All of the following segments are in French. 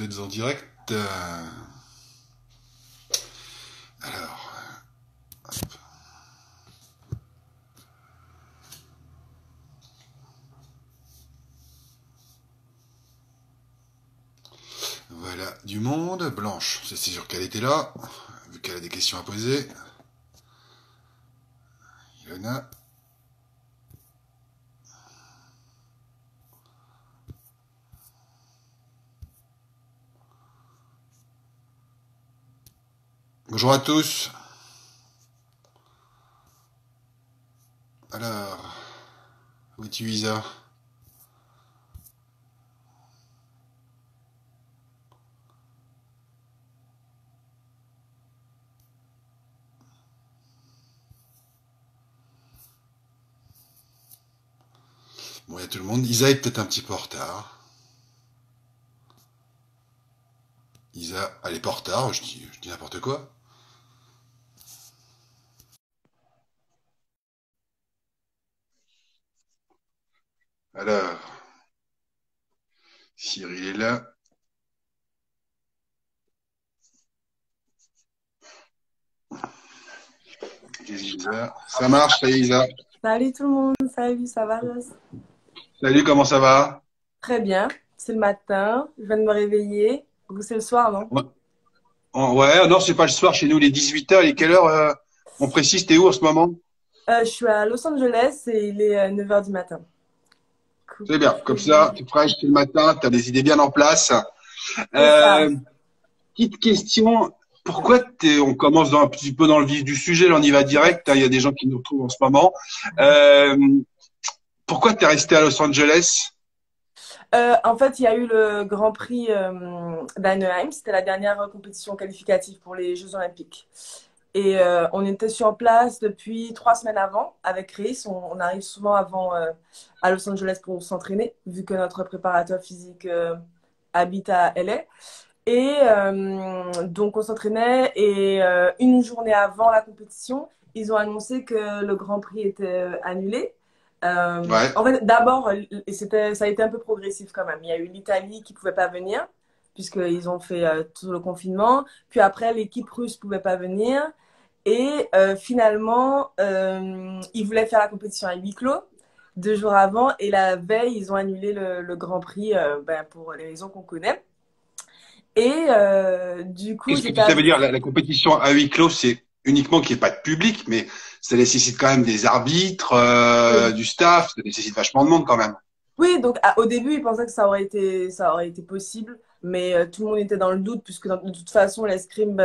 êtes en direct. Alors, hop. Voilà, du monde. Blanche, c'est sûr qu'elle était là, vu qu'elle a des questions à poser. Ilona. Bonjour à tous. Alors, où es-tu, Isa? Bon, il y a tout le monde. Isa est peut-être un petit peu en retard. Isa, elle est pas en retard, je dis n'importe quoi. Alors, Cyril est là. Isa. Ça marche, ça y est, Isa. Salut tout le monde, salut, ça va Ross? Salut, comment ça va? Très bien, c'est le matin, je viens de me réveiller. Vous, c'est le soir, non? Ouais, ouais, non, c'est pas le soir chez nous, il est 18h. Il est quelle heure on précise, t'es où en ce moment? Je suis à Los Angeles et il est 9 heures du matin. C'est Coucou bien, comme ça, chérie. tu es fraîche, c'est le matin, tu as des idées bien en place. C'est ça. Euh, Petite question, pourquoi on commence un petit peu dans le vif du sujet, là on y va direct, hein, il y a des gens qui nous retrouvent en ce moment. Euh, Pourquoi tu es resté à Los Angeles? En fait, il y a eu le Grand Prix d'Anaheim, c'était la dernière compétition qualificative pour les Jeux Olympiques. Et on était sur place depuis 3 semaines avant avec Chris. On arrive souvent avant à Los Angeles pour s'entraîner, vu que notre préparateur physique habite à LA. Et donc, on s'entraînait et une journée avant la compétition, ils ont annoncé que le Grand Prix était annulé. Ouais, En fait, d'abord, ça a été un peu progressif quand même. Il y a eu l'Italie qui pouvait pas venir, puisqu'ils ont fait tout le confinement. Puis après, l'équipe russe pouvait pas venir. Et finalement, ils voulaient faire la compétition à huis clos 2 jours avant. Et la veille, ils ont annulé le Grand Prix pour les raisons qu'on connaît. Et du coup, qu'est-ce que j'étais ça veut avec... dire? La compétition à huis clos, c'est uniquement qu'il n'y ait pas de public, mais ça nécessite quand même des arbitres, Oui, du staff, ça nécessite vachement de monde quand même. oui, donc au début, ils pensaient que ça aurait été possible, mais tout le monde était dans le doute, puisque de toute façon, l'escrime,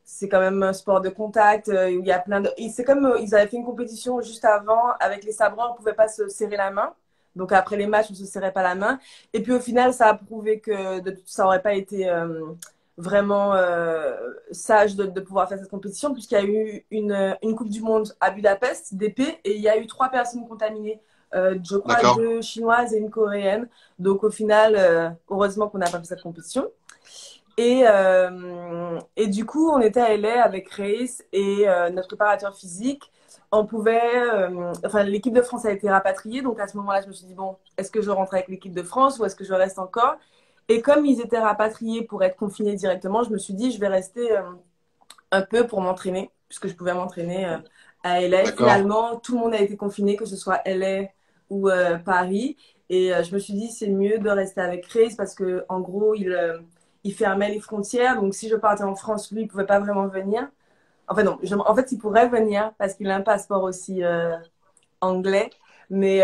c'est quand même un sport de contact. Il y a plein de... C'est comme ils avaient fait une compétition juste avant, avec les sabreurs, on ne pouvait pas se serrer la main. Donc après les matchs, on ne se serrait pas la main. Et puis au final, ça a prouvé que ça n'aurait pas été vraiment sage de pouvoir faire cette compétition, puisqu'il y a eu une Coupe du Monde à Budapest d'épée, et il y a eu 3 personnes contaminées, je crois D'accord? 2 Chinoises et une Coréenne. Donc au final, heureusement qu'on n'a pas fait cette compétition. Et du coup, on était à LA avec Grace et notre préparateur physique. On pouvait, enfin, l'équipe de France a été rapatriée. Donc à ce moment-là, je me suis dit, bon, est-ce que je rentre avec l'équipe de France ou est-ce que je reste encore? Et comme ils étaient rapatriés pour être confinés directement, je me suis dit, je vais rester un peu pour m'entraîner, puisque je pouvais m'entraîner à LA. D'accord. Finalement, tout le monde a été confiné, que ce soit LA ou Paris. Et je me suis dit, c'est mieux de rester avec Chris parce que en gros, il fermait les frontières. Donc, si je partais en France, lui, il pouvait pas vraiment venir. Enfin, non, en fait, il pourrait venir parce qu'il a un passeport aussi anglais. Mais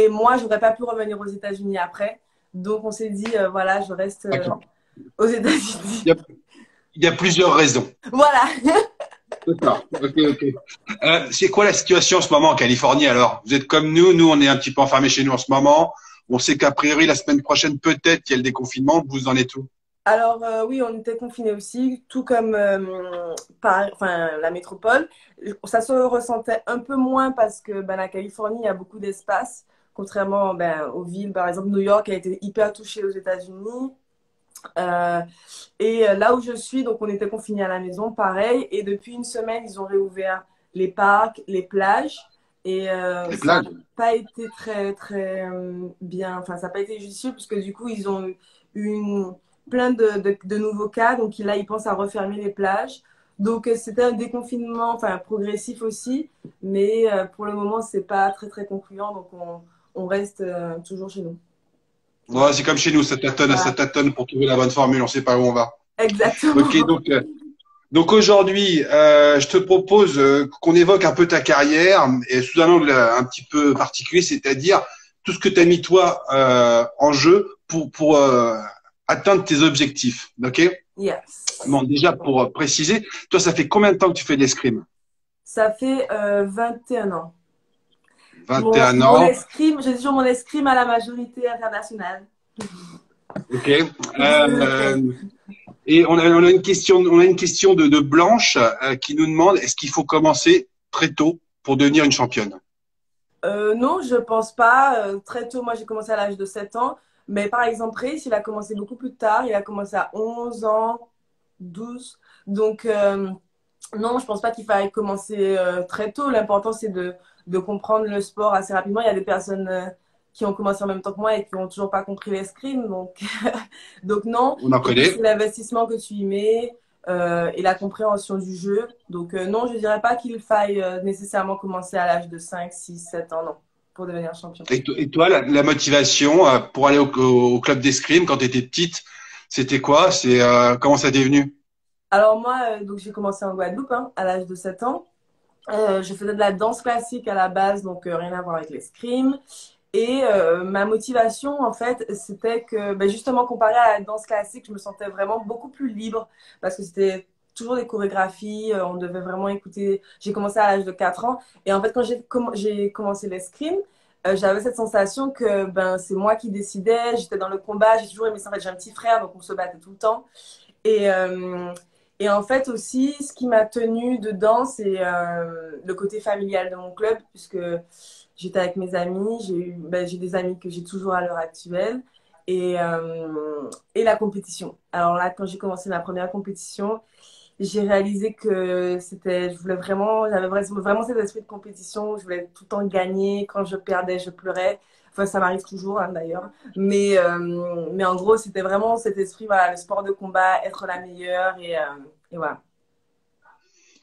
moi, j'aurais pas pu revenir aux États-Unis après. Donc, on s'est dit, voilà, je reste D'accord. aux États-Unis. Il y a, il y a plusieurs raisons. Voilà. D'accord. Ok, ok. C'est quoi la situation en ce moment en Californie alors? Vous êtes comme nous on est un petit peu enfermés chez nous en ce moment. On sait qu'a priori la semaine prochaine peut-être qu'il y a le déconfinement. Vous en êtes où? Alors oui, on était confinés aussi, tout comme enfin, la métropole. Ça se ressentait un peu moins parce que la Californie, il y a beaucoup d'espace, contrairement aux villes. Par exemple, New York a été hyper touchée aux États-Unis. Euh, et là où je suis, donc on était confinés à la maison, pareil. Et depuis une semaine, ils ont réouvert les parcs, les plages. Et Les ça n'a plages? pas été très, très bien, enfin, ça n'a pas été judicieux, puisque du coup, ils ont plein de nouveaux cas. Donc là, ils pensent à refermer les plages. Donc c'était un déconfinement, enfin progressif aussi, mais pour le moment, c'est pas très très concluant. Donc on reste toujours chez nous. Ouais, c'est comme chez nous, ça Voilà, tâtonne pour trouver la bonne formule, on sait pas où on va. Ok, exactement. donc aujourd'hui, je te propose qu'on évoque un peu ta carrière et sous un angle un petit peu particulier, c'est-à-dire tout ce que tu as mis toi en jeu pour atteindre tes objectifs. Ok? Yes. Bon, déjà pour préciser, toi, ça fait combien de temps que tu fais de l'escrime? Ça fait 21 ans. 21 Mon ans. escrime, j'ai toujours mon escrime à la majorité internationale. Ok. Et on a une question de Blanche qui nous demande est-ce qu'il faut commencer très tôt pour devenir une championne? Non, je pense pas. Très tôt, moi, j'ai commencé à l'âge de 7 ans. Mais par exemple, Race, il a commencé beaucoup plus tard. Il a commencé à 11 ans, 12. Donc, non, je pense pas qu'il faille commencer très tôt. L'important, c'est de comprendre le sport assez rapidement. Il y a des personnes qui ont commencé en même temps que moi et qui n'ont toujours pas compris l'escrime. Donc, donc non. On en Et puis, c'est connaît. l'investissement que tu y mets et la compréhension du jeu. Donc, non, je dirais pas qu'il faille nécessairement commencer à l'âge de 5, 6, 7 ans, non, pour devenir champion. Et toi, la motivation pour aller au club d'escrime quand tu étais petite, c'était quoi? Comment ça t'est venu? Alors moi, donc j'ai commencé en Guadeloupe hein, à l'âge de 7 ans. Je faisais de la danse classique à la base, donc rien à voir avec l'escrime. Et ma motivation, en fait, c'était que, ben, justement, comparé à la danse classique, je me sentais vraiment beaucoup plus libre parce que c'était toujours des chorégraphies, on devait vraiment écouter. J'ai commencé à l'âge de 4 ans. Et en fait, quand j'ai commencé l'escrime, j'avais cette sensation que ben, c'est moi qui décidais, j'étais dans le combat, j'ai toujours aimé ça. En fait, j'ai un petit frère, donc on se battait tout le temps. Et, et en fait aussi, ce qui m'a tenue dedans, c'est le côté familial de mon club, puisque j'étais avec mes amis, j'ai des amis que j'ai toujours à l'heure actuelle, et la compétition. Alors là, quand j'ai commencé ma première compétition, j'ai réalisé que je voulais vraiment, j'avais vraiment cet esprit de compétition, je voulais tout le temps gagner, quand je perdais, je pleurais. Enfin, ça m'arrive toujours, hein, d'ailleurs. Mais en gros, c'était vraiment cet esprit, voilà, le sport de combat, être la meilleure, et voilà.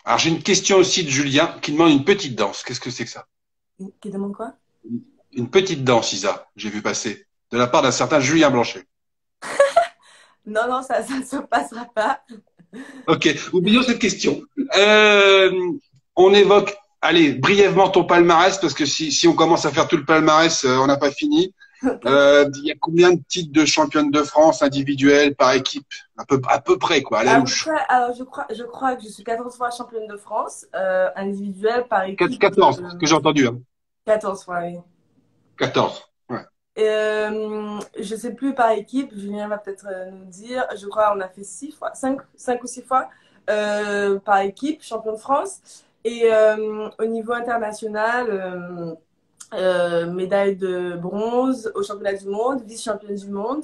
Alors j'ai une question aussi de Julien qui demande une petite danse. Qu'est-ce que c'est que ça? Qui demande quoi? Une petite danse, Isa, j'ai vu passer, de la part d'un certain Julien Blanchet. Non, non, ça ne se passera pas. Ok, oublions cette question. Euh, on évoque, allez, brièvement ton palmarès, parce que si on commence à faire tout le palmarès, on n'a pas fini. Ok. Il y a combien de titres de championne de France individuels par équipe? À peu près, quoi, à la À peu louche. près, alors je crois que je suis 14 fois championne de France, individuelle par équipe, 14, ce que j'ai entendu, hein. 14 fois, oui. 14. Ouais. Je sais plus par équipe, Julien va peut-être nous dire. Je crois on a fait 6 fois, 5 ou 6 fois par équipe, champion de France. Et au niveau international, médaille de bronze au championnat du monde, vice-championne du monde,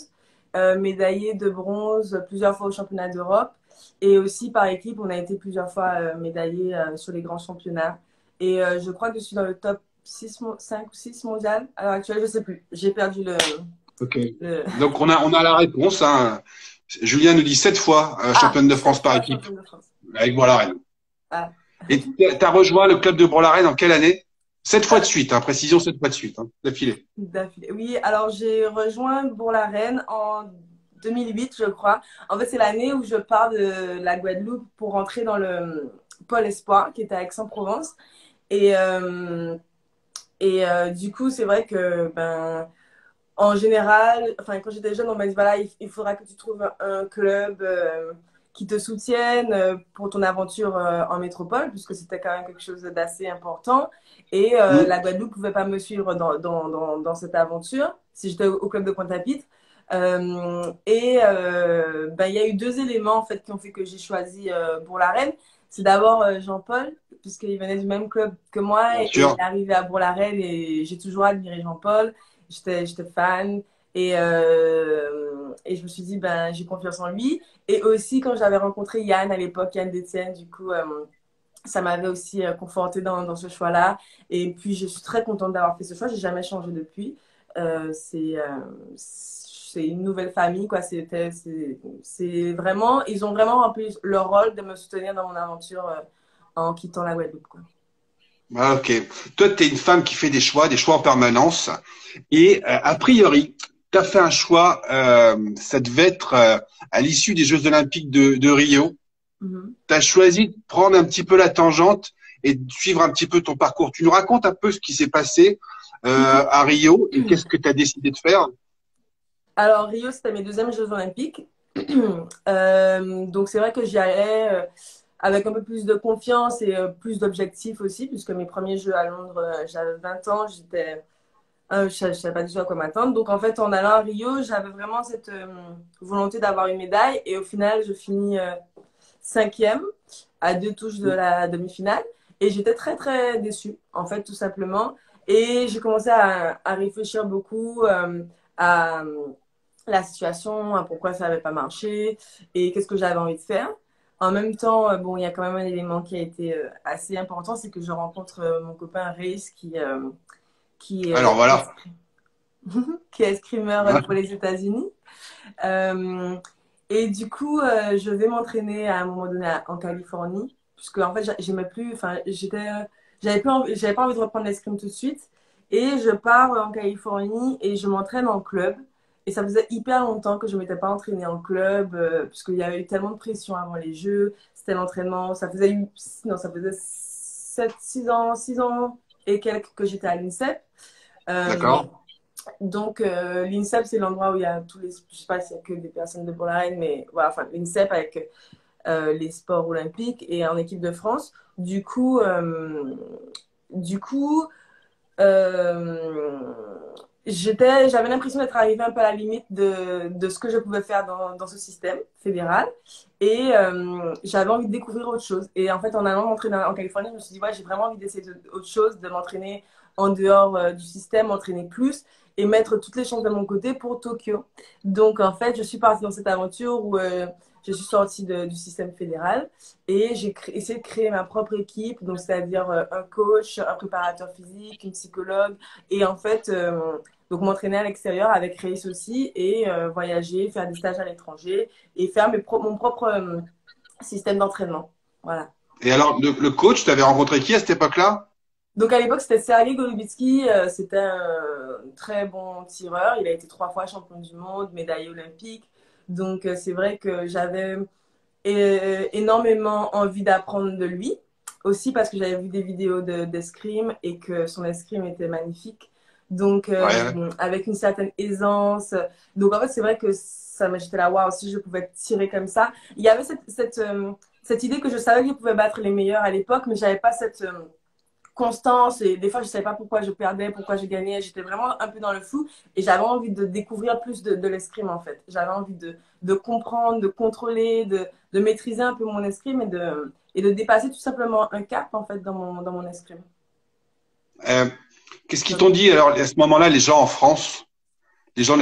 médaillée de bronze plusieurs fois au championnat d'Europe. Et aussi par équipe, on a été plusieurs fois médaillés sur les grands championnats. Et je crois que je suis dans le top 5 ou 6 mondial à l'heure actuelle, je sais plus. J'ai perdu Ok. le... Donc on a la réponse, hein. Julien nous dit 7 fois Ah, championne de 7 France par fois équipe championne de France. avec Bois-la-Reine. Ah. Et tu as rejoint le club de Bois-la-Reine en quelle année? 7 fois de suite, hein, précision 7 fois de suite, hein, d'affilée. D'affilée. Oui, alors j'ai rejoint Bourg-la-Reine en 2008, je crois. En fait, c'est l'année où je pars de la Guadeloupe pour rentrer dans le pôle espoir qui était à Aix-en-Provence. Et, du coup, c'est vrai que ben, en général, enfin, quand j'étais jeune, on m'a dit, voilà, il faudra que tu trouves un club qui te soutienne pour ton aventure en métropole, puisque c'était quand même quelque chose d'assez important. Et Hmm. la Guadeloupe ne pouvait pas me suivre dans cette aventure, si j'étais au club de Pointe-à-Pitre. Ben, il y a eu deux éléments en fait, qui ont fait que j'ai choisi Bourg-la-Reine. C'est d'abord Jean-Paul, puisqu'il venait du même club que moi Bien et il sûr. est arrivé à Bourg-la-Reine et j'ai toujours admiré Jean-Paul. J'étais fan et je me suis dit, ben, j'ai confiance en lui. Et aussi, quand j'avais rencontré Yann à l'époque, Yann Détienne, du coup, ça m'avait aussi conforté dans ce choix-là. Et puis, je suis très contente d'avoir fait ce choix. J'ai jamais changé depuis. C'est c'est une nouvelle famille, quoi. C'est vraiment, ils ont vraiment rempli leur rôle de me soutenir dans mon aventure en quittant la Guadeloupe, quoi. Ah, ok. Toi, tu es une femme qui fait des choix en permanence. Et a priori, tu as fait un choix, ça devait être à l'issue des Jeux Olympiques de Rio. Mhm. Tu as choisi de prendre un petit peu la tangente et de suivre un petit peu ton parcours. Tu nous racontes un peu ce qui s'est passé à Rio et qu'est-ce que tu as décidé de faire? Alors, Rio, c'était mes deuxièmes Jeux Olympiques. Donc, c'est vrai que j'y allais avec un peu plus de confiance et plus d'objectifs aussi, puisque mes premiers Jeux à Londres, j'avais 20 ans, je ne savais pas du tout à quoi m'attendre. Donc, en fait, en allant à Rio, j'avais vraiment cette volonté d'avoir une médaille. Et au final, je finis cinquième à 2 touches de la demi-finale. Et j'étais très, très déçue, en fait, tout simplement. Et j'ai commencé à réfléchir beaucoup à la situation, à pourquoi ça n'avait pas marché et qu'est-ce que j'avais envie de faire. En même temps, bon, il y a quand même un élément qui a été assez important, c'est que je rencontre mon copain Reis qui, Alors voilà. qui est escrimeur pour les États-Unis. Euh, et du coup, je vais m'entraîner à un moment donné en Californie, puisque en fait, j'aimais plus, enfin, j'avais pas envie de reprendre l'escrime tout de suite. Et je pars en Californie et je m'entraîne en club. Et ça faisait hyper longtemps que je m'étais pas entraînée en club, puisqu'il y avait eu tellement de pression avant les Jeux. C'était l'entraînement, non, ça faisait 6 ans et quelques que j'étais à l'INSEP. Euh, D'accord. donc, l'INSEP, c'est l'endroit où il y a tous les. Je sais pas s'il y a que des personnes de Bourg-la-Reine, mais voilà, enfin, l'INSEP avec les sports olympiques et en équipe de France. Du coup euh, j'avais l'impression d'être arrivée un peu à la limite de ce que je pouvais faire dans ce système fédéral. Et j'avais envie de découvrir autre chose. Et en fait, en allant m'entraîner en Californie, je me suis dit, ouais, j'ai vraiment envie d'essayer autre chose, de m'entraîner en dehors du système, m'entraîner plus et mettre toutes les chances de mon côté pour Tokyo. Donc, en fait, je suis partie dans cette aventure où je suis sortie du système fédéral et j'ai essayé de créer ma propre équipe, donc c'est-à-dire un coach, un préparateur physique, une psychologue, et en fait, donc m'entraîner à l'extérieur avec Race aussi, et voyager, faire des stages à l'étranger, et faire mon propre système d'entraînement. Voilà. Et alors, le coach, tu avais rencontré qui à cette époque-là? Donc à l'époque, c'était Sergei Golubitsky, c'était un très bon tireur. Il a été 3 fois champion du monde, médaillé olympique. Donc c'est vrai que j'avais énormément envie d'apprendre de lui. Aussi parce que j'avais vu des vidéos d'escrime et que son escrime était magnifique. Donc, Ouais. avec une certaine aisance. Donc, en fait, c'est vrai que j'étais là, waouh, si je pouvais tirer comme ça. Il y avait cette idée que je savais que je pouvais battre les meilleurs à l'époque, mais j'avais pas cette constance. Et des fois, je savais pas pourquoi je perdais, pourquoi je gagnais. J'étais vraiment un peu dans le flou et j'avais envie de découvrir plus de l'escrime, en fait. J'avais envie de comprendre, de contrôler, de maîtriser un peu mon escrime et de dépasser tout simplement un cap, en fait, dans mon escrime. Euh, Qu'est-ce qu'ils t'ont dit alors à ce moment-là, les gens en France? Les gens,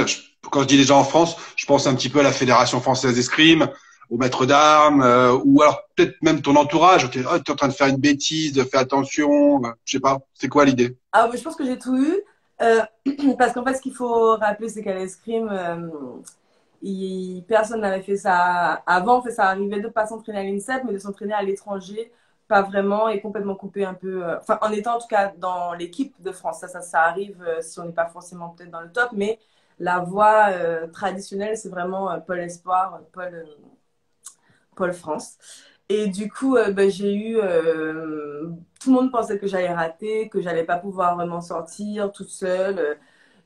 quand je dis les gens en France, je pense un petit peu à la Fédération française d'escrime, au maître d'armes, ou alors peut-être même ton entourage. Tu es, en train de faire une bêtise, fais attention. Je sais pas. C'est quoi l'idée? Ah, je pense que j'ai tout eu. Euh, Parce qu'en fait, ce qu'il faut rappeler, c'est qu'à l'escrime, personne n'avait fait ça avant. En fait, ça arrivait de ne pas s'entraîner à l'INSEP, mais de s'entraîner à l'étranger, pas vraiment, et complètement coupé un peu. Enfin, en étant en tout cas dans l'équipe de France. Ça arrive si on n'est pas forcément peut-être dans le top, mais la voie traditionnelle, c'est vraiment Pôle Espoir, Pôle France. Et du coup, j'ai eu. Tout le monde pensait que j'allais rater, que j'allais pas pouvoir vraiment sortir toute seule.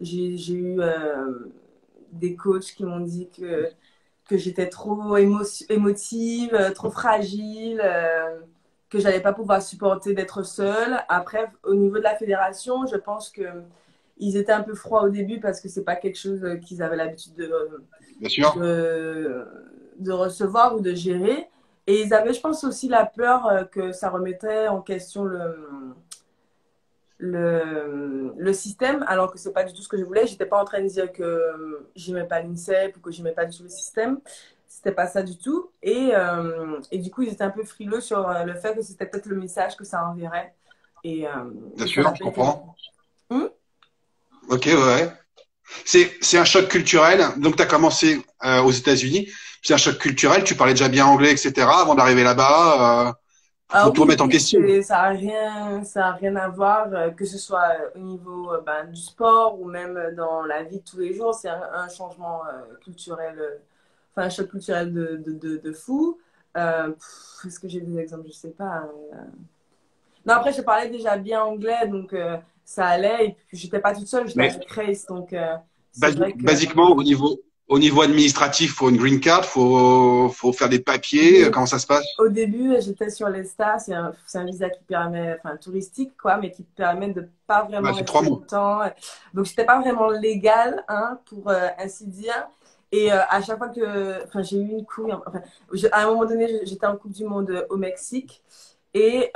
J'ai eu des coachs qui m'ont dit que j'étais trop émotive, trop fragile, que j'allais pas pouvoir supporter d'être seule. Après, au niveau de la fédération, je pense que ils étaient un peu froids au début parce que c'est pas quelque chose qu'ils avaient l'habitude Bien sûr. de, de recevoir ou de gérer. Et ils avaient, je pense, aussi la peur que ça remettrait en question le système, alors que c'est pas du tout ce que je voulais. J'étais pas en train de dire que j'aimais pas l'INSEP ou que j'aimais pas du tout le système. C'était pas ça du tout. Et du coup, ils étaient un peu frileux sur le fait que c'était peut-être le message que ça enverrait. Et, Bien et ça sûr, n'a je pas été le cas. comprends. Hum. Ok, ouais. Ouais. C'est un choc culturel. Donc, tu as commencé aux États-Unis. C'est un choc culturel. Tu parlais déjà bien anglais, etc. avant d'arriver là-bas. Ah Faut tout oui, remettre en oui, question. ça a rien à voir, que ce soit au niveau ben, du sport ou même dans la vie de tous les jours. C'est un changement culturel, enfin un choc culturel de fou. Est-ce que j'ai des exemples? Je sais pas. Non, après, je parlais déjà bien anglais, donc ça allait. Et puis, j'étais pas toute seule, j'étais Mais avec Grace, donc c'est vrai que basiquement, au niveau administratif, faut une green card, faut faire des papiers. oui. Comment ça se passe? Au début, j'étais sur l'ESTA, c'est un visa qui permet, enfin touristique quoi, mais qui permet de pas Ouais, vraiment c'est trois rester mois. longtemps. Donc j'étais pas vraiment légale, hein, pour ainsi dire. Et à chaque fois que, enfin j'ai eu une couille, enfin, à un moment donné, j'étais en Coupe du Monde au Mexique. Et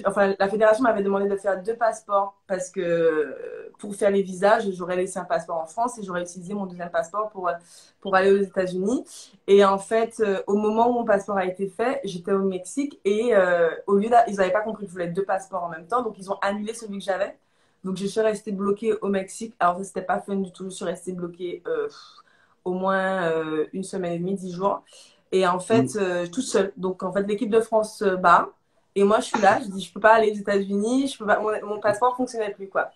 enfin, la fédération m'avait demandé de faire deux passeports parce que pour faire les visas, j'aurais laissé un passeport en France et j'aurais utilisé mon deuxième passeport pour aller aux États-Unis. Et en fait, au moment où mon passeport a été fait, j'étais au Mexique et au lieu ils n'avaient pas compris que je voulais deux passeports en même temps, donc ils ont annulé celui que j'avais. Donc je suis restée bloquée au Mexique. Alors ça, c'était pas fun du tout. Je suis restée bloquée au moins une semaine et demie, 10 jours. Et en fait, Mm. toute seule. Donc, en fait, l'équipe de France se bat. Et moi, je suis là. Je dis, je peux pas aller aux États-Unis. Je peux pas, mon passeport fonctionnait plus, quoi.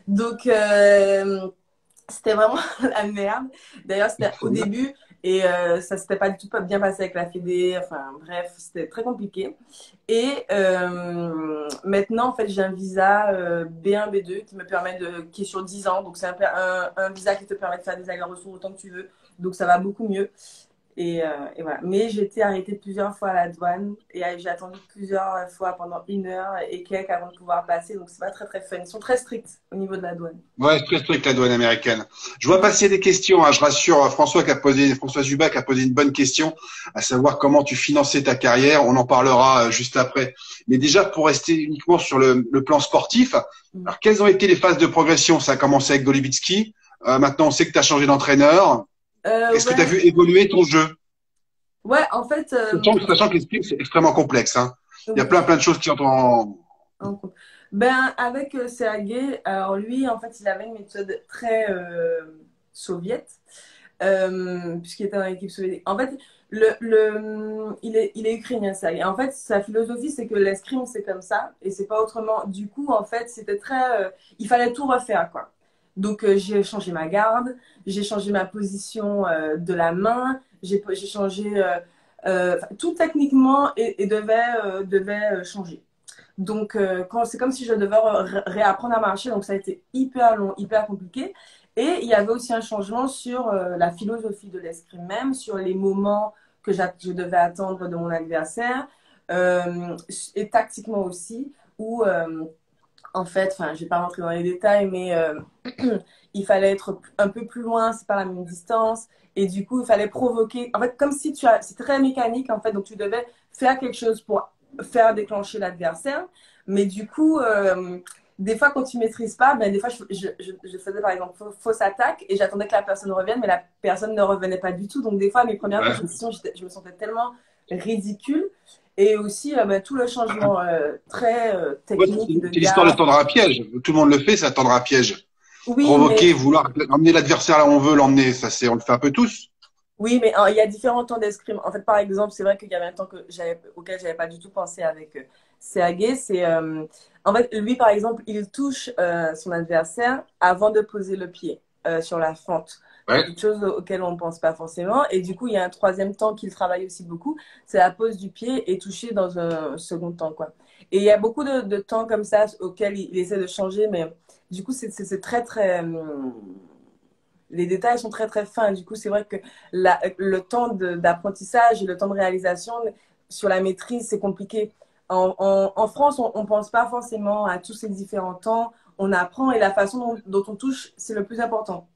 Donc, c'était vraiment la merde. D'ailleurs, c'était au début. Et ça s'était pas du tout bien passé avec la Fédé. Enfin, bref, c'était très compliqué. Et maintenant, en fait, j'ai un visa B1, B2 qui me permet qui est sur 10 ans. Donc, c'est un visa qui te permet de faire des allers-retours autant que tu veux. Donc, ça va beaucoup mieux. Et voilà. Mais j'ai été arrêtée plusieurs fois à la douane et j'ai attendu plusieurs fois pendant 1 heure et quelques avant de pouvoir passer. Donc, c'est pas très, très fun. Ils sont très stricts au niveau de la douane. Ouais, c'est très strict la douane américaine. Je vois passer des questions, hein. Je rassure François Zuba qui a posé une bonne question, à savoir comment tu finançais ta carrière. On en parlera juste après. Mais déjà, pour rester uniquement sur le plan sportif, alors quelles ont été les phases de progression? Ça a commencé avec Golubitsky. Maintenant, on sait que tu as changé d'entraîneur. Est-ce que tu as Ouais, vu évoluer ton jeu? ouais, en fait, Sachant que l'escrime, c'est extrêmement complexe, hein. Il y a oui. plein de choses qui entrent en... Ben, avec Sergei, alors lui, en fait, il avait une méthode très soviète, puisqu'il était dans l'équipe soviétique. En fait, il est ukrainien, Sergei. En fait, sa philosophie, c'est que l'escrime, c'est comme ça, et c'est pas autrement. Du coup, en fait, c'était très. Il fallait tout refaire, quoi. Donc, j'ai changé ma garde, j'ai changé ma position de la main, j'ai changé. Tout techniquement et devait changer. Donc, c'est comme si je devais réapprendre à marcher. Donc, ça a été hyper long, hyper compliqué. Et il y avait aussi un changement sur la philosophie de l'escrime même, sur les moments que je devais attendre de mon adversaire, et tactiquement aussi, où, en fait, enfin, je ne vais pas rentrer dans les détails, mais il fallait être un peu plus loin, c'est pas la même distance. Et du coup, il fallait provoquer. En fait, comme si c'est très mécanique, en fait. Donc, tu devais faire quelque chose pour faire déclencher l'adversaire. Mais du coup, des fois, quand tu maîtrises pas, ben, des fois, je faisais par exemple fausse attaque et j'attendais que la personne revienne, mais la personne ne revenait pas du tout. Donc, des fois, mes premières Ouais. compétitions, je me sentais tellement ridicule. Et aussi, ben, tout le changement très Ouais, technique de c'est l'histoire de garde. tendre à piège. Tout le monde le fait, ça tendre à piège. Oui, Provoquer, mais vouloir emmener l'adversaire là où on veut l'emmener, on le fait un peu tous. Oui, mais il y a différents temps d'escrime. En fait, par exemple, c'est vrai qu'il y avait un temps auquel j'avais pas du tout pensé avec Sergei. En fait, lui, par exemple, il touche son adversaire avant de poser le pied sur la fente. C'est Ouais. quelque chose auquel on ne pense pas forcément. Et du coup, il y a un troisième temps qu'il travaille aussi beaucoup, c'est la pose du pied et toucher dans un second temps, quoi. Et il y a beaucoup de temps comme ça auxquels il essaie de changer, mais du coup, c'est très, très, les détails sont très très fins. Du coup, c'est vrai que le temps d'apprentissage et le temps de réalisation sur la maîtrise, c'est compliqué. En France, on ne pense pas forcément à tous ces différents temps. On apprend et la façon dont on touche, c'est le plus important.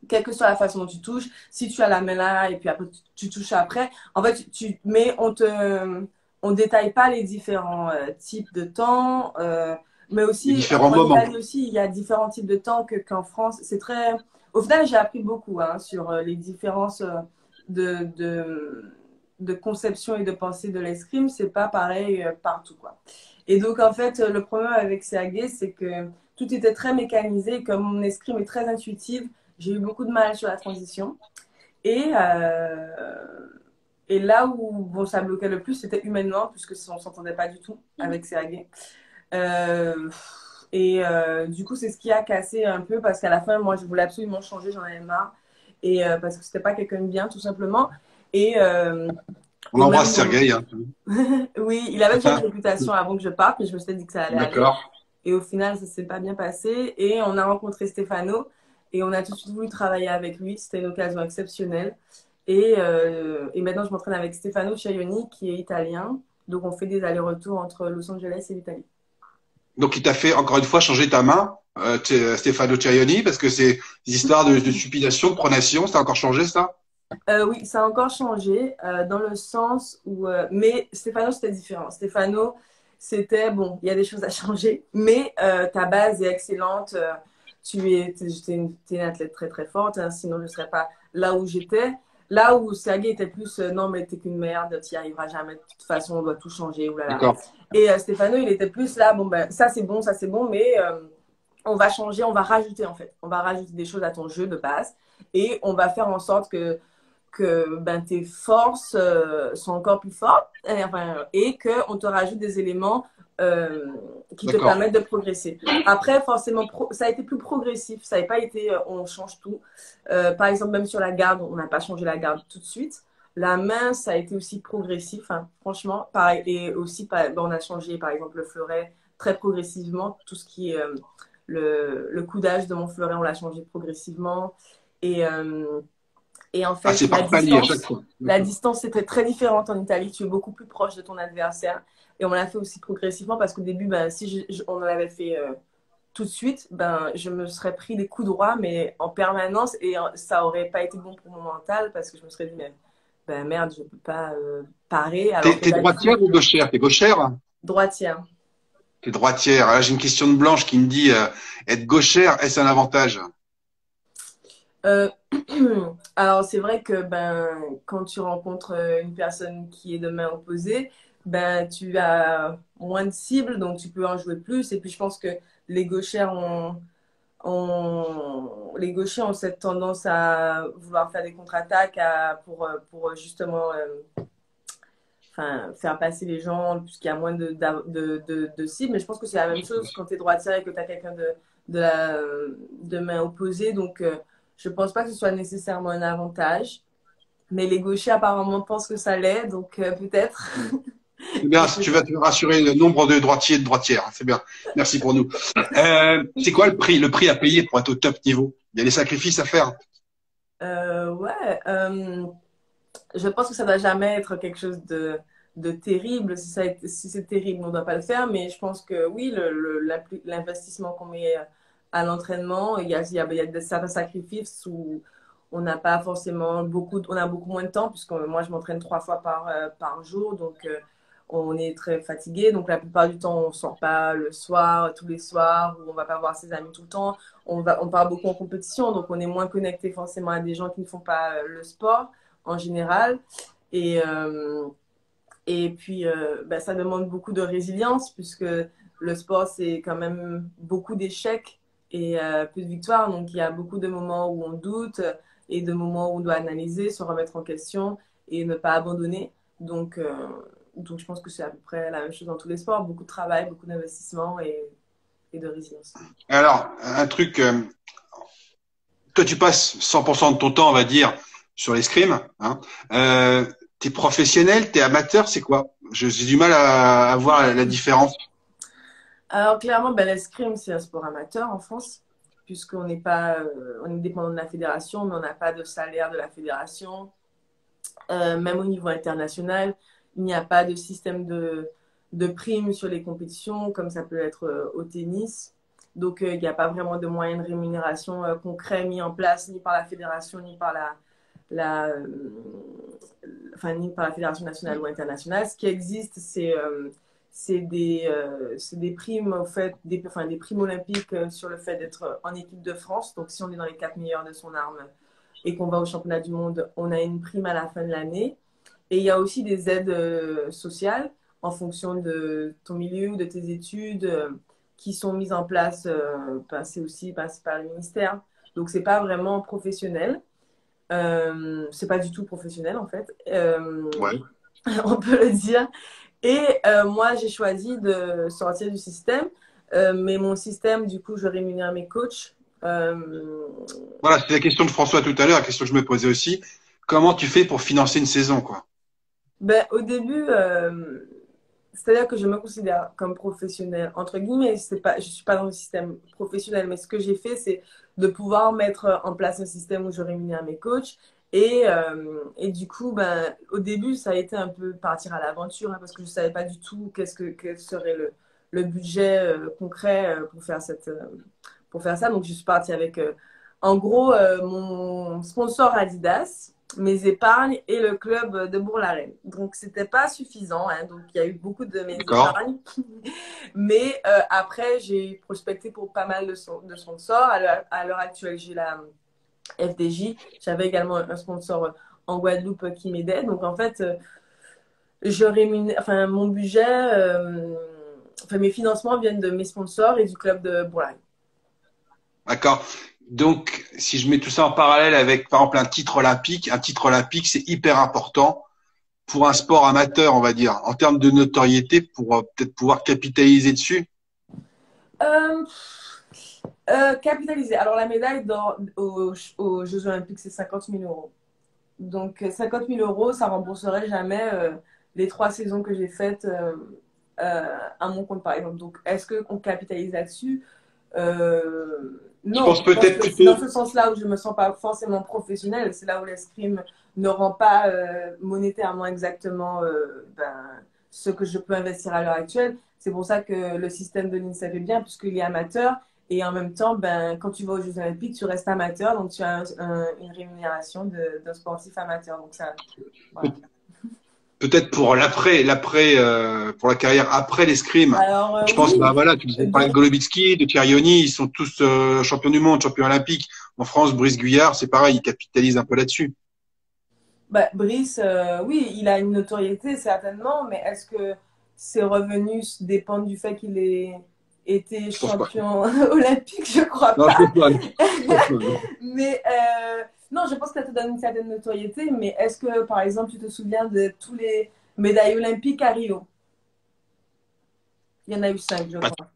Quelle que soit la façon dont tu touches, si tu as la main là et puis après tu touches après, en fait, mais on détaille pas les différents types de temps. Mais Les aussi, différents en moments. Italie aussi, il y a différents types de temps qu'en France. C'est très. Au final, j'ai appris beaucoup hein, sur les différences de, de, de conception et de pensée de l'escrime, c'est pas pareil partout, quoi. Et donc, en fait, le problème avec CAG, c'est que tout était très mécanisé. Et comme mon escrime est très intuitive, j'ai eu beaucoup de mal sur la transition. Et, et là où bon, ça bloquait le plus, c'était humainement, puisque on ne s'entendait pas du tout avec CAG. Du coup, c'est ce qui a cassé un peu, parce qu'à la fin, moi, je voulais absolument changer, j'en avais marre. Et parce que c'était pas quelqu'un de bien, tout simplement. Et, On et même, embrasse Sergueï. Hein. oui, il avait déjà une réputation avant que je parte, mais je me suis dit que ça allait aller. D'accord. Et au final, ça s'est pas bien passé. Et on a rencontré Stefano et on a tout de suite voulu travailler avec lui. C'était une occasion exceptionnelle. Et maintenant, je m'entraîne avec Stefano Ciaioni, qui est italien. Donc, on fait des allers-retours entre Los Angeles et l'Italie. Donc, il t'a fait encore une fois changer ta main, Stefano Ciaioni, parce que c'est des histoires de supination, de pronation. Ça a encore changé, ça? Oui, ça a encore changé dans le sens où. Mais Stefano, c'était différent. Stefano, c'était bon, il y a des choses à changer, mais ta base est excellente. T'es une athlète très très forte, hein, sinon je ne serais pas là où j'étais. Là où Sergei était plus non, mais t'es qu'une merde, tu n'y arriveras jamais. De toute façon, on doit tout changer. Oulala. D'accord. Et Stefano, il était plus là, bon, ben ça c'est bon, mais on va changer, on va rajouter en fait. On va rajouter des choses à ton jeu de base et on va faire en sorte que ben, tes forces sont encore plus fortes et qu'on te rajoute des éléments qui te D'accord. permettent de progresser. Après, forcément, ça a été plus progressif. Ça n'a pas été on change tout. Par exemple, même sur la garde, on n'a pas changé la garde tout de suite. La main, ça a été aussi progressif, hein, franchement. Pareil, et aussi, ben, on a changé, par exemple, le fleuret très progressivement. Tout ce qui est le coudage de mon fleuret, on l'a changé progressivement. Et, et en Ah, fait, c'est par palier à chaque fois. la D'accord. distance était très différente en Italie. Tu es beaucoup plus proche de ton adversaire. Et on l'a fait aussi progressivement parce qu'au début, ben, si on l'avait fait tout de suite, ben, je me serais pris des coups droits, mais en permanence. Et ça aurait pas été bon pour mon mental parce que je me serais dit, mais, ben, merde, je peux pas parer alors que T'es d'habitude, droitière ou gauchère? T'es gauchère? droitière. T'es droitière. Là, j'ai une question de Blanche qui me dit, être gauchère, est-ce un avantage? Euh, alors, c'est vrai que ben, quand tu rencontres une personne qui est de main opposée, ben, tu as moins de cibles, donc tu peux en jouer plus. Et puis, je pense que les gauchères les gauchers ont cette tendance à vouloir faire des contre-attaques pour justement faire passer les gens, puisqu'il y a moins de cibles. Mais je pense que c'est la même chose quand tu es droitière et que tu as quelqu'un de main opposée. Donc, je pense pas que ce soit nécessairement un avantage. Mais les gauchers apparemment pensent que ça l'est, donc peut-être. C'est bien, Et si tu vas peut-être. te rassurer le nombre de droitiers et de droitières. C'est bien. Merci pour nous. C'est quoi le prix à payer pour être au top niveau? Il y a des sacrifices à faire. Ouais, je pense que ça ne doit jamais être quelque chose de terrible. Si c'est terrible, on ne doit pas le faire. Mais je pense que oui, l'investissement qu'on met à l'entraînement, il y a certains sacrifices où on n'a pas forcément on a beaucoup moins de temps, puisque moi, je m'entraîne 3 fois par jour. Donc, on est très fatigué. Donc, la plupart du temps, on ne sort pas le soir, tous les soirs, ou on ne va pas voir ses amis tout le temps. On part beaucoup en compétition, donc on est moins connecté forcément à des gens qui ne font pas le sport en général. Et, euh, et puis, ben, ça demande beaucoup de résilience puisque le sport, c'est quand même beaucoup d'échecs et peu de victoires. Donc, il y a beaucoup de moments où on doute et de moments où on doit analyser, se remettre en question et ne pas abandonner. Donc je pense que c'est à peu près la même chose dans tous les sports. Beaucoup de travail, beaucoup d'investissement et de résilience. Alors, un truc, toi, tu passes 100% de ton temps, on va dire, sur l'escrime. Hein. T'es professionnel, t'es amateur, c'est quoi? J'ai du mal à voir la différence. Alors, clairement, ben, l'escrime, c'est un sport amateur en France, puisqu'on n'est pas, on est dépendant de la fédération, mais on n'a pas de salaire de la fédération. Même au niveau international, il n'y a pas de système de primes sur les compétitions, comme ça peut être au tennis. Donc, il n'y a pas vraiment de moyens de rémunération concrets mis en place, ni par la fédération, la, euh, ni par la fédération nationale ou internationale. Ce qui existe, c'est des primes au fait, des primes olympiques sur le fait d'être en équipe de France. Donc, si on est dans les 4 meilleurs de son arme et qu'on va au championnat du monde, on a une prime à la fin de l'année. Et il y a aussi des aides sociales en fonction de ton milieu ou de tes études qui sont mises en place. C'est aussi c'est par le ministère. Donc, c'est pas vraiment professionnel. C'est pas du tout professionnel, en fait. Ouais. On peut le dire. Et moi, j'ai choisi de sortir du système. Mais mon système, du coup, je rémunère mes coachs. Voilà, c'était la question de François tout à l'heure, la question que je me posais aussi. Comment tu fais pour financer une saison, quoi? Ben, au début, c'est-à-dire que je me considère comme professionnelle, entre guillemets, c'est pas, je suis pas dans le système professionnel, mais ce que j'ai fait, c'est de pouvoir mettre en place un système où je rémunère mes coachs. Et du coup, ben, au début, ça a été un peu partir à l'aventure, hein, parce que je savais pas du tout quel serait le budget concret pour faire ça. Donc, je suis partie avec, en gros, mon sponsor Adidas, mes épargnes et le club de Bourg-la-Reine. Donc, c'était pas suffisant. Hein. Donc, il y a eu beaucoup de mes D'accord? épargnes. Mais après, j'ai prospecté pour pas mal de sponsors. À l'heure actuelle, j'ai la FDJ. J'avais également un sponsor en Guadeloupe qui m'aidait. Donc, en fait, je rémunère, enfin, mon budget, enfin, mes financements viennent de mes sponsors et du club de Bourg-la-Reine. D'accord. Donc, si je mets tout ça en parallèle avec, par exemple, un titre olympique, c'est hyper important pour un sport amateur, on va dire, en termes de notoriété, pour peut-être pouvoir capitaliser dessus. Euh, Capitaliser. Alors, la médaille aux Jeux Olympiques, c'est 50 000 euros. Donc, 50 000 euros, ça rembourserait jamais les 3 saisons que j'ai faites à mon compte, par exemple. Donc, est-ce qu'on capitalise là-dessus? Je Non, pense je pense peut-être que c'est dans ce plutôt, sens-là où je ne me sens pas forcément professionnelle. C'est là où l'escrime ne rend pas monétairement exactement ce que je peux investir à l'heure actuelle. C'est pour ça que le système de l'INSEP est bien, puisqu'il est amateur. Et en même temps, ben, quand tu vas aux Jeux Olympiques, tu restes amateur, donc tu as une rémunération d'un sportif amateur. Donc ça, voilà. peut-être pour pour la carrière après l'escrime. Alors Je pense, bah oui, voilà, tu nous parlais de donc Golobitzki, de Thierry, ils sont tous champions du monde, champions olympiques. En France, Brice Guyard, c'est pareil, il capitalise un peu là-dessus. bah, Brice, oui, il a une notoriété certainement, mais est-ce que ses revenus dépendent du fait qu'il ait été Je pense pas. champion olympique? Je crois Non, je pas. pense pas. Je pense pas, non. Mais non, je pense que ça te donne une certaine notoriété, mais est-ce que, par exemple, tu te souviens de tous les médailles olympiques à Rio? Il y en a eu 5, je Pas- crois.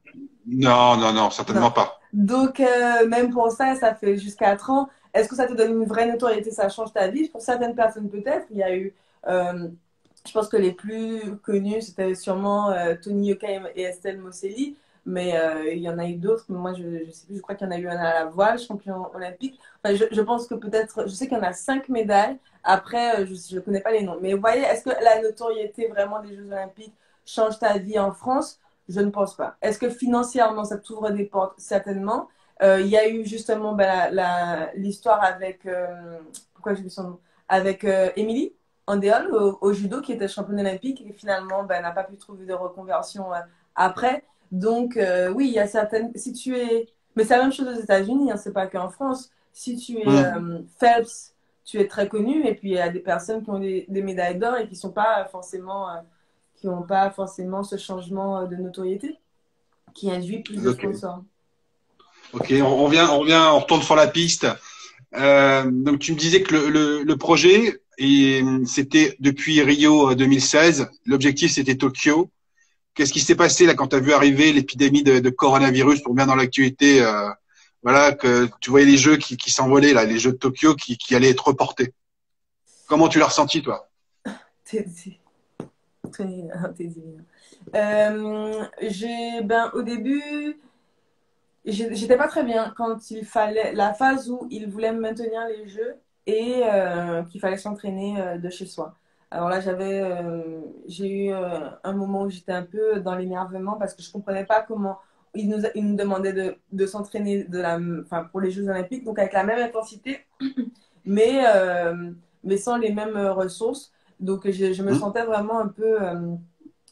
Non, non, non, Non. certainement pas. Donc, même pour ça, ça fait jusqu'à 4 ans. Est-ce que ça te donne une vraie notoriété? Ça change ta vie? Pour certaines personnes, peut-être. Il y a eu, je pense que les plus connus, c'était sûrement Tony Yoka et Estelle Mosselli. Mais il y en a eu d'autres. Mais moi, je ne sais plus. Je crois qu'il y en a eu un à la voile, champion olympique. Enfin, je pense que peut-être, je sais qu'il y en a 5 médailles. Après, je ne connais pas les noms. Mais vous voyez, est-ce que la notoriété vraiment des Jeux olympiques change ta vie en France? Je ne pense pas. Est-ce que financièrement, ça t'ouvre des portes? Certainement. Il y a eu justement ben, l'histoire avec, pourquoi j'ai vu son nom? Avec Émilie Andéol au judo, qui était championne olympique et qui finalement ben, n'a pas pu trouver de reconversion après. Donc, oui, il y a certaines. Si tu es. Mais c'est la même chose aux États-Unis, hein, c'est pas qu'en France. Si tu es Hmm. Phelps, tu es très connu, et puis il y a des personnes qui ont des médailles d'or et qui sont pas forcément. Qui n'ont pas forcément ce changement de notoriété qui induit plus de Ok, sponsors. ok, on retourne sur la piste. Donc tu me disais que le projet, c'était depuis Rio 2016. L'objectif, c'était Tokyo. Qu'est-ce qui s'est passé là quand tu as vu arriver l'épidémie de coronavirus pour bien dans l'actualité voilà, que tu voyais les jeux qui s'envolaient, là, les jeux de Tokyo qui allaient être reportés. Comment tu l'as ressenti, toi? T'es divin. Ben, au début, j'étais pas très bien quand il fallait, la phase où il voulait maintenir les jeux et qu'il fallait s'entraîner de chez soi. Alors là, j'ai eu un moment où j'étais un peu dans l'énervement parce que je comprenais pas comment il nous demandait de s'entraîner enfin, pour les Jeux Olympiques, donc avec la même intensité, mais, mais sans les mêmes ressources. Donc je me Hmm. sentais vraiment un peu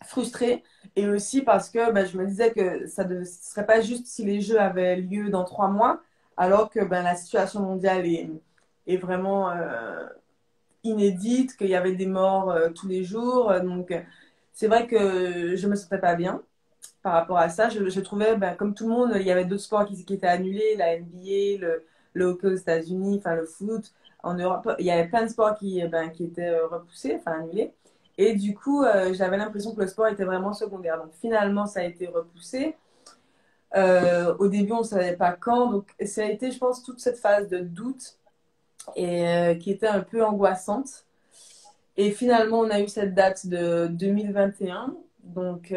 frustrée. Et aussi parce que ben, je me disais que ce serait pas juste si les Jeux avaient lieu dans 3 mois, alors que ben, la situation mondiale est vraiment inédite, qu'il y avait des morts tous les jours. Donc, c'est vrai que je me sentais pas bien par rapport à ça. Je trouvais, ben, comme tout le monde, il y avait d'autres sports qui étaient annulés, la NBA, le hockey aux États-Unis, enfin le foot. En Europe, il y avait plein de sports qui étaient repoussés, enfin annulés. Et du coup, j'avais l'impression que le sport était vraiment secondaire. Donc finalement, ça a été repoussé. Au début, on ne savait pas quand. Donc ça a été, je pense, toute cette phase de doute et qui était un peu angoissante. Et finalement, on a eu cette date de 2021. Donc,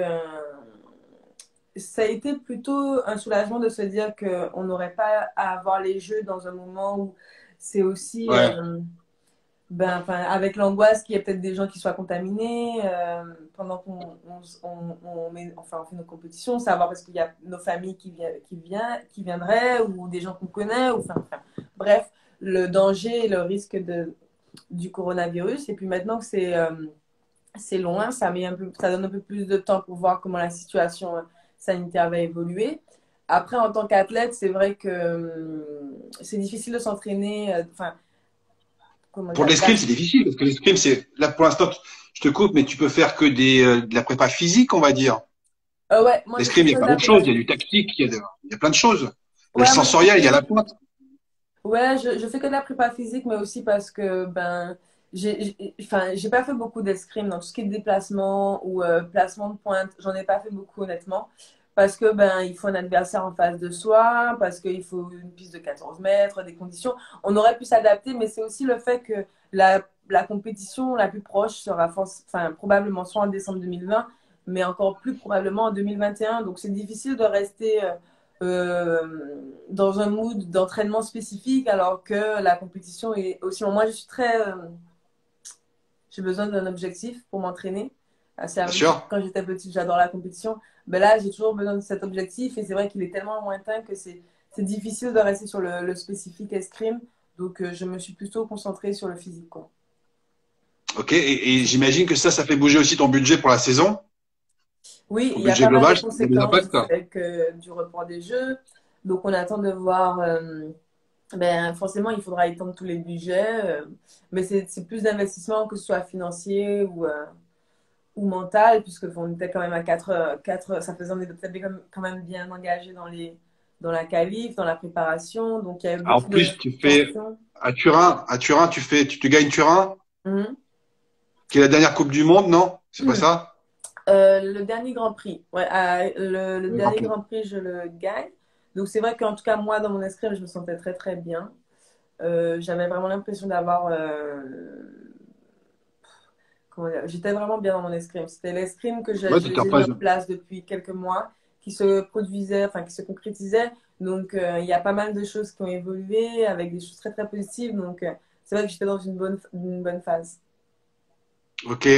ça a été plutôt un soulagement de se dire qu'on n'aurait pas à avoir les jeux dans un moment où c'est aussi, Ouais, ben, enfin, avec l'angoisse qu'il y ait peut-être des gens qui soient contaminés pendant on fait nos compétitions, savoir parce qu'il y a nos familles qui viendraient ou des gens qu'on connaît, ou, enfin, bref, le danger et le risque du coronavirus. Et puis maintenant que c'est loin, ça donne un peu plus de temps pour voir comment la situation sanitaire va évoluer. Après, en tant qu'athlète, c'est vrai que c'est difficile de s'entraîner. Enfin, comment pour dire, l'escrime, c'est difficile parce que l'escrime, c'est là pour l'instant, je te coupe, mais tu peux faire que de la prépa physique, on va dire. ouais, moi je fais L'escrime, il y que a de pas la d'autre prépa chose. Il y a du physique. tactique, il y a plein de choses. Il y a le Ouais, moi je fais sensoriel, il y a que, la pointe. ouais, je fais que de la prépa physique, mais aussi parce que ben, enfin, j'ai pas fait beaucoup d'escrime dans tout ce qui est déplacement ou placement de pointe. J'en ai pas fait beaucoup, honnêtement. Parce que ben, il faut un adversaire en face de soi, parce qu'il faut une piste de 14 mètres, des conditions. On aurait pu s'adapter, mais c'est aussi le fait que la compétition la plus proche sera enfin, probablement soit en décembre 2020, mais encore plus probablement en 2021. Donc c'est difficile de rester dans un mood d'entraînement spécifique alors que la compétition est aussi. Moi, je suis très. J'ai besoin d'un objectif pour m'entraîner. Bien sûr. Quand j'étais petite, j'adore la compétition. Ben là, j'ai toujours besoin de cet objectif et c'est vrai qu'il est tellement lointain que c'est difficile de rester sur le spécifique escrime. Donc, je me suis plutôt concentrée sur le physique, quoi. Ok. Et j'imagine que ça fait bouger aussi ton budget pour la saison, Oui, ton il y a budget pas mal de global, ça a des conséquences impacts. du report des Jeux. Donc, on attend de voir. Ben, forcément, il faudra étendre tous les budgets, mais c'est plus d'investissement, que ce soit financier ou mental, puisque on était quand même à 4 ça faisait, on était quand même bien engagé dans la qualif, dans la préparation, donc il y a eu En beaucoup de plus, tu fais tensions. à Turin, tu te gagnes Turin, Mhm. qui est la dernière Coupe du Monde, non? C'est pas ça? Le dernier Grand Prix, ouais, le Le Grand dernier Prix. Grand Prix, je le gagne. Donc c'est vrai qu'en tout cas, moi, dans mon escrime, je me sentais très très bien. J'avais vraiment l'impression d'avoir comment dire, j'étais vraiment bien dans mon escrime. C'était l'escrime que Ouais, tu j'ai mis en t'es place depuis quelques mois, qui se produisait, enfin qui se concrétisait. Donc il y a pas mal de choses qui ont évolué avec des choses très très positives. Donc c'est vrai que j'étais dans une bonne phase. Ok.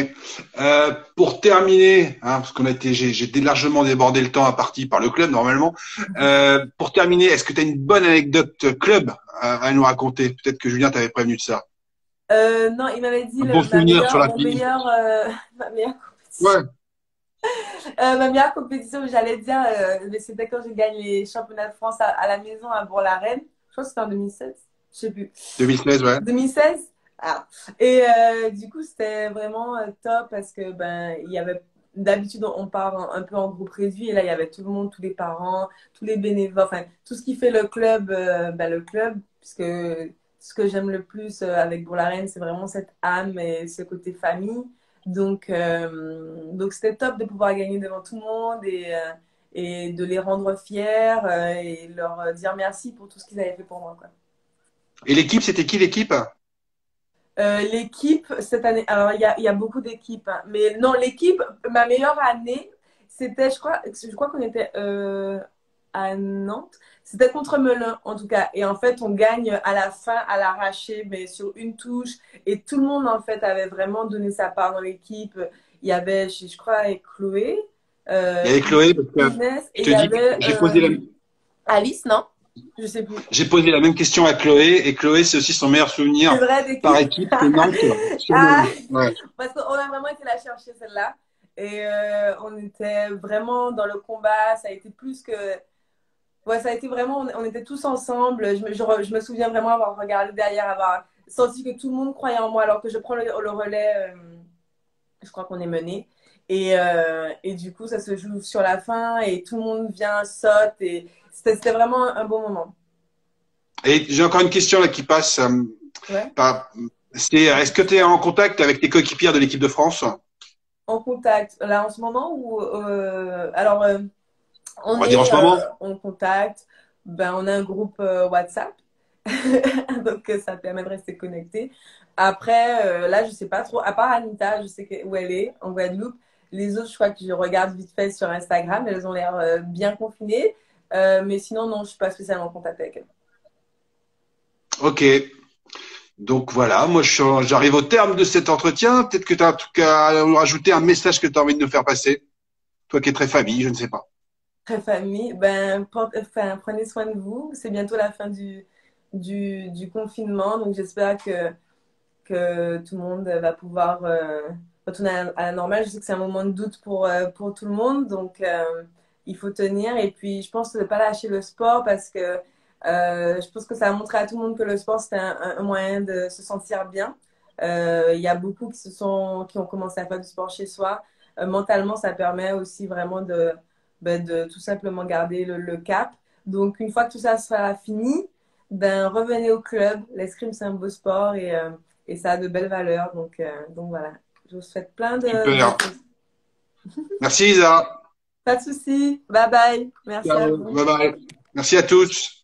Pour terminer, hein, parce j'ai largement débordé le temps à partir par le club normalement. Pour terminer, est-ce que tu as une bonne anecdote club à nous raconter? Peut-être que Julien t'avait prévenu de ça. Non, il m'avait dit Un bon souvenir sur la mon piste. meilleur, ma meilleure compétition. Ouais. Ma meilleure compétition, j'allais dire, mais c'était quand j'ai gagné les championnats de France à la maison à Bourg-la-Reine. Je crois que c'était en 2016. Je sais plus. 2016, ouais. 2016. Ah. Et du coup, c'était vraiment top parce que ben il y avait d'habitude on part un peu en groupe réduit et là il y avait tout le monde, tous les parents, tous les bénévoles, enfin tout ce qui fait le club, ben, le club, puisque ce que j'aime le plus avec Bourg-la-Reine, c'est vraiment cette âme et ce côté famille. Donc c'était top de pouvoir gagner devant tout le monde et de les rendre fiers et leur dire merci pour tout ce qu'ils avaient fait pour moi, quoi. Et l'équipe, c'était qui l'équipe? L'équipe, cette année, alors il y a beaucoup d'équipes, hein, mais non, l'équipe, ma meilleure année, c'était, je crois qu'on était à Nantes, c'était contre Melun en tout cas, et en fait on gagne à la fin, à l'arraché, mais sur une touche, et tout le monde en fait avait vraiment donné sa part dans l'équipe. Il y avait, je crois, avec Chloé, Il y avait Chloé, parce que Inès, je et te il y dis que avait Alice, non? Je sais plus. j'ai posé la même question à Chloé, et Chloé, c'est aussi son meilleur C'est souvenir vrai par d'équipe. équipe, c'est Nantes sur Ah, Melun. Ouais. parce qu'on a vraiment été la chercher celle-là. Et on était vraiment dans le combat. Ça a été plus que. Ouais, ça a été vraiment. On était tous ensemble. Je me souviens vraiment avoir regardé derrière, avoir senti que tout le monde croyait en moi alors que je prends le relais. Je crois qu'on est mené. Et du coup, ça se joue sur la fin et tout le monde vient, saute. Et c'était vraiment un beau moment. Et j'ai encore une question là qui passe. Ouais. Est-ce que tu es en contact avec tes coéquipières de l'équipe de France? En contact, là en ce moment, ou alors On on va dire en est ce moment. en contact. Ben, on a un groupe WhatsApp. Donc, ça permet de rester connecté. Après, là, je sais pas trop. À part Anita, je sais où elle est, en Guadeloupe. Les autres, je crois que je regarde vite fait sur Instagram. Elles ont l'air bien confinées. Mais sinon, non, je suis pas spécialement en contact avec elles. Ok. Donc voilà, moi j'arrive au terme de cet entretien. Peut-être que tu as en tout cas rajouter un message que tu as envie de nous faire passer. Toi qui es très famille, je ne sais pas. Très famille, ben, enfin, prenez soin de vous. C'est bientôt la fin du confinement. Donc, j'espère que tout le monde va pouvoir retourner à la normale. Je sais que c'est un moment de doute pour tout le monde, donc il faut tenir. Et puis, je pense ne pas lâcher le sport parce que je pense que ça a montré à tout le monde que le sport, c'était un moyen de se sentir bien. Il y a beaucoup qui ont commencé à faire du sport chez soi. Mentalement, ça permet aussi vraiment de tout simplement garder le cap. Donc, une fois que tout ça sera fini, ben, revenez au club. L'escrime, c'est un beau sport et ça a de belles valeurs. Donc voilà, je vous souhaite plein de Super. choses. Merci Isa. Pas de soucis. Bye bye. Merci à Ciao. vous. Bye bye. Merci à tous.